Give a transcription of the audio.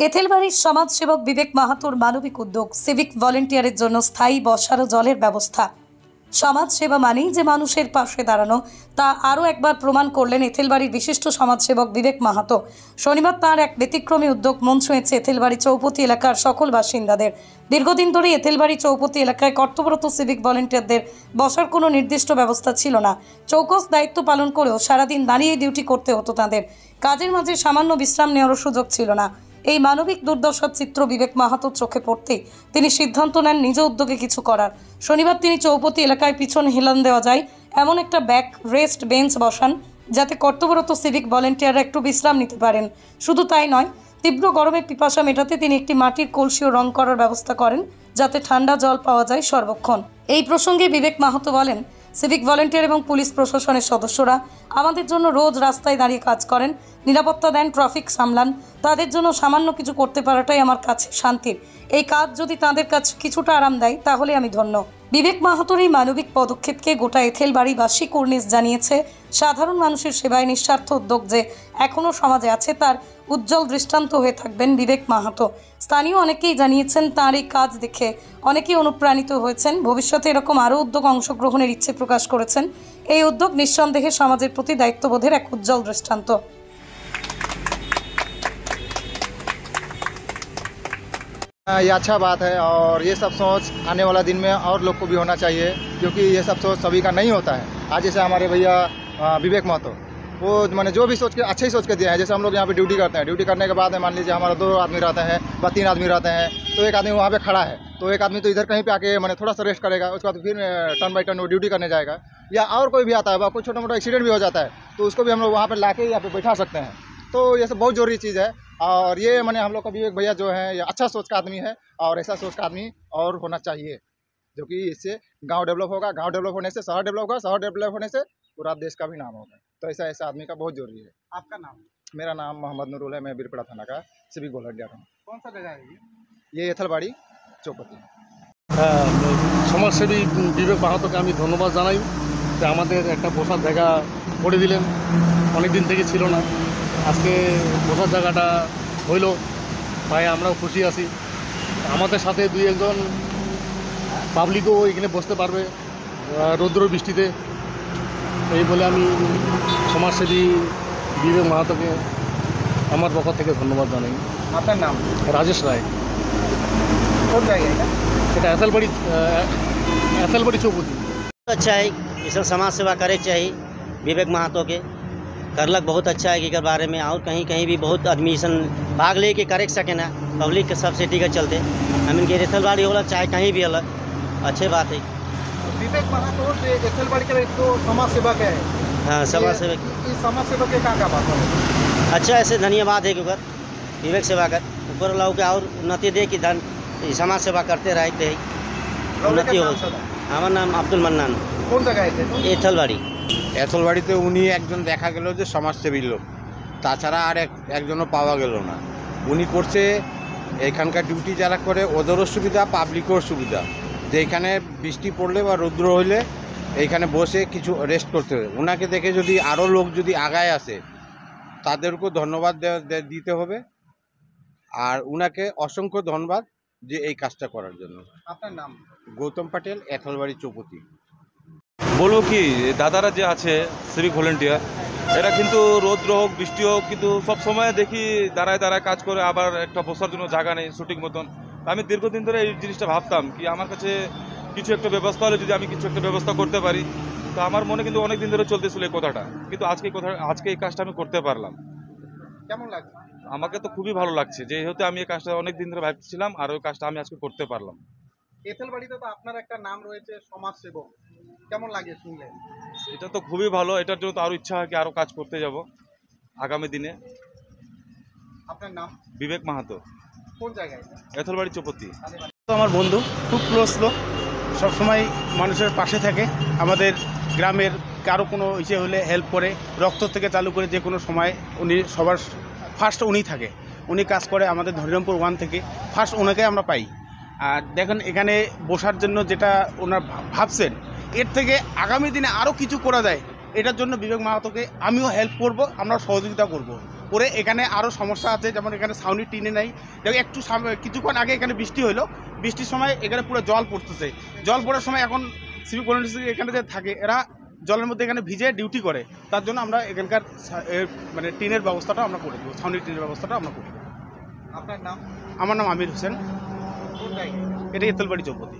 এথেলবাড়ির সমাজসেবক বিবেক মাহাতোর মানবিক উদ্যোগ সিভিক ভলেন্টিয়ারের জন্য স্থায়ী বসার ও জলের ব্যবস্থা। সমাজসেবা মানেই যে মানুষের পাশে দাঁড়ানো, তা আরও একবার প্রমাণ করলেন এথেলবাড়ির বিশিষ্ট সমাজসেবক বিবেক মাহাতো। শনিবার তাঁর এক ব্যতিক্রমী উদ্যোগ মন ছুঁয়েছে এথেলবাড়ি চৌপতি এলাকার সকল বাসিন্দাদের। দীর্ঘদিন ধরে এথেলবাড়ি চৌপতি এলাকায় কর্তব্যরত সিভিক ভলেন্টিয়ারদের বসার কোনো নির্দিষ্ট ব্যবস্থা ছিল না। চৌকস দায়িত্ব পালন করেও সারাদিন দাঁড়িয়ে ডিউটি করতে হতো তাদের। কাজের মাঝে সামান্য বিশ্রাম নেওয়ারও সুযোগ ছিল না। এই মানবিক দুর্দশার চিত্র বিবেক মাহাতোর চোখে পড়তেই তিনি সিদ্ধান্ত নেন নিজ উদ্যোগে কিছু করার। শনিবার তিনি চৌপতি এলাকায় পিছন হেলান দেওয়া যায় এমন একটা ব্যাক রেস্ট বেঞ্চ বসান, যাতে কর্তব্যরত সিভিক ভলেন্টিয়াররা একটু বিশ্রাম নিতে পারেন। শুধু তাই নয়, তীব্র গরমে পিপাসা মেটাতে তিনি একটি মাটির কলসিও রং করার ব্যবস্থা করেন, যাতে ঠান্ডা জল পাওয়া যায় সর্বক্ষণ। এই প্রসঙ্গে বিবেক মাহাতো বলেন, সিভিক ভলেন্টিয়ার এবং পুলিশ প্রশাসনের সদস্যরা আমাদের জন্য রোজ রাস্তায় দাঁড়িয়ে কাজ করেন, নিরাপত্তা দেন, ট্রাফিক সামলান। তাদের জন্য সামান্য কিছু করতে পারাটাই আমার কাছে শান্তির। এই কাজ যদি তাদের কাছে কিছুটা আরাম দেয় তাহলে আমি ধন্য। বিবেক মাহাতোর এই মানবিক পদক্ষেপকে গোটা এথেলবাড়িবাসী কুর্নিশ জানিয়েছে। সাধারণ মানুষের সেবায় নিঃস্বার্থ উদ্যোগ যে এখনও সমাজে আছে, তার উজ্জ্বল দৃষ্টান্ত হয়ে থাকবেন বিবেক মাহাতো। স্থানীয় অনেকেই জানিয়েছেন তাঁর এই কাজ দেখে অনেকেই অনুপ্রাণিত হয়েছেন। ভবিষ্যতে এরকম আরও উদ্যোগ অংশগ্রহণের ইচ্ছে প্রকাশ করেছেন। এই উদ্যোগ নিঃসন্দেহে সমাজের প্রতি দায়িত্ববোধের এক উজ্জ্বল দৃষ্টান্ত। ये अच्छा बात है और ये सब सोच आने वाला दिन में और लोग को भी होना चाहिए, क्योंकि ये सब सोच सभी का नहीं होता है। आज जैसे हमारे भैया विवेक महतो, वो मैंने जो भी सोच के अच्छे ही सोच के दिया है। जैसे हम लोग यहाँ पे ड्यूटी करते हैं, ड्यूटी करने के बाद में मान लीजिए हमारा 2 आदमी रहते हैं व 3 आदमी रहते हैं, तो एक आदमी वहाँ पे खड़ा है, तो एक आदमी तो इधर कहीं पे आके मैंने थोड़ा सा रेस्ट करेगा, उसके बाद फिर टर्न बाई टर्न वो ड्यूटी करने जाएगा। या और कोई भी आता है, कोई छोटा मोटा एक्सीडेंट भी हो जाता है, तो उसको भी हम लोग वहाँ पर ला के यहाँ पे बैठा सकते हैं। तो ये सब बहुत ज़रूरी चीज़ है। और ये मैंने हम लोग का विवेक भैया जो है, ये अच्छा सोच का आदमी है और ऐसा सोच का आदमी और होना चाहिए, जो कि इससे गांव डेवलप होगा, गांव डेवलप होने से शहर डेवलप होगा, शहर डेवलप होने से पूरा देश का भी नाम होगा। तो ऐसा ऐसा आदमी का बहुत जरूरी है। आपका नाम? मेरा नाम मोहम्मद नूरुल है, मैं बिरपड़ा थाना का सिविक वॉलंटियर हूँ। कौन सा जगह है ये एथलबाड़ी चौपती। সমাজসেবী বিবেক মাহাতোকে আমি ধন্যবাদ জানাই যে আমাদের একটা বসার জায়গা করে দিলেন। অনেক দিন থেকে ছিল না, আজকে বসার জায়গাটা হইল, তাই আমরাও খুশি আছি। আমাদের সাথে 2-1 পাবলিকও এখানে বসতে পারবে রৌদ্র বৃষ্টিতে। এই বলে আমি সমাজসেবী বিবেক মাহাতোকে আমার পক্ষ থেকে ধন্যবাদ জানাই। আপনার নাম? রাজেশ রায়। কোন জায়গায় এটা एथलबाड़ी चौपती। अच्छा है, ये सब समाज सेवा करे चाहिए। विवेक महतो के करलक बहुत अच्छा है कि कर बारे में और कहीं कहीं भी बहुत आदमी सन भाग ले के करे सके ना, पब्लिक के सब सेफ्टी के चलते हम इनके एथलबाड़ी होला चाहे कहीं भी अलग अच्छे बात है। विवेक महतो एथलबाड़ी के तो समाज सेवा के है। हाँ, समाज सेवा इस समाज सेवा के का बात है? अच्छा, ऐसे धन्यवाद है कि विवेक सेवा कर ऊपर लाओ के और उन्नति दे कि धन समाज सेवा करते रहते है, उन्नति हो। আমার নাম আব্দুল মান্নান। কোন জায়গায়? এথলবাড়ি। এথলবাড়িতে উনি একজন দেখা গেল যে সমাজসেবী লোক, তাছাড়া আর একজনও পাওয়া গেল না। উনি করছে এখানকার ডিউটি যারা করে ওদেরও সুবিধা, পাবলিকেরও সুবিধা, যে এখানে বৃষ্টি পড়লে বা রৌদ্র হইলে এইখানে বসে কিছু রেস্ট করতে হবে। ওনাকে দেখে যদি আরও লোক যদি আগায় আসে তাদেরকেও ধন্যবাদ দিতে হবে। আর উনাকে অসংখ্য ধন্যবাদ যে এই কাজটা করার জন্য। আপনার নাম? গৌতম পাটেল, এথলবাড়ি চৌপতি। বলবো কি, দাদারা যে আছে সিভিক ভলেন্টিয়ার, এরা কিন্তু রৌদ্র হোক বৃষ্টি হোক কিন্তু সব সময় দেখি দাঁড়ায় দাঁড়ায় কাজ করে, আবার একটা বসার জন্য জায়গা নেই শুটিং মতন। আমি দীর্ঘদিন ধরে এই জিনিসটা ভাবতাম কি আমার কাছে কিছু একটা ব্যবস্থা হলে যদি আমি কিছু একটা ব্যবস্থা করতে পারি, তো আমার মনে কিন্তু অনেক দিন ধরে চলতেছিল এই কথাটা, কিন্তু আজকে এই কাজটা আমি করতে পারলাম। কেমন লাগছে? আমাকে তো খুবই ভালো লাগছে, যেহেতু আমি এই কাজটা অনেক দিন ধরে ভাবছিলাম আর ওই কাজটা আমি আজকে করতে পারলাম। এথলবাড়িতে তো আপনার একটা নাম রয়েছে সমাজ সেবক, কেমন লাগে শুনলে? এটা তো খুবই ভালো, এটার জন্য তো আরো ইচ্ছা হয় কি আরো কাজ করতে যাব আগামী দিনে। আপনার নাম? বিবেক মাহাতো। কোন জায়গায়? এথলবাড়ি চৌপতি। তো আমার বন্ধু, খুব ক্লোজ লোক, সবসময় মানুষের পাশে থাকে। আমাদের গ্রামের কারো কোনো ইচ্ছে হলে হেল্প করে, রক্ত থেকে চালু করে যে কোনো সময় উনি সবার ফার্স্ট উনি থাকে। উনি কাজ করে আমাদের হরিরামপুর 1 থেকে, ফার্স্ট ওনাকে আমরা পাই। আর দেখেন এখানে বসার জন্য যেটা ওনার ভাবছেন, এর থেকে আগামী দিনে আরও কিছু করা যায়, এটার জন্য বিবেক মাহাতোকে আমিও হেল্প করব, আমরা সহযোগিতা করব। করে এখানে আরও সমস্যা আছে, যেমন এখানে ছাউনি টিনে নেই। দেখো একটু কিছুক্ষণ আগে এখানে বৃষ্টি হলো, বৃষ্টির সময় এখানে পুরো জল পড়তেছে। জল পড়ার সময় এখন সিভিক ভলেন্টিয়ার এখানে যে থাকে এরা জলের মধ্যে এখানে ভিজে ডিউটি করে, তার জন্য আমরা এখানকার মানে টিনের ব্যবস্থাটা আমরা করে দেবো, ছাউনি টিনের ব্যবস্থাটা আমরা করে দেবো। আপনার নাম? আমার নাম আমির হোসেন, কোন জায়গায়? এটা ইতলবাড়ি চৌপতি।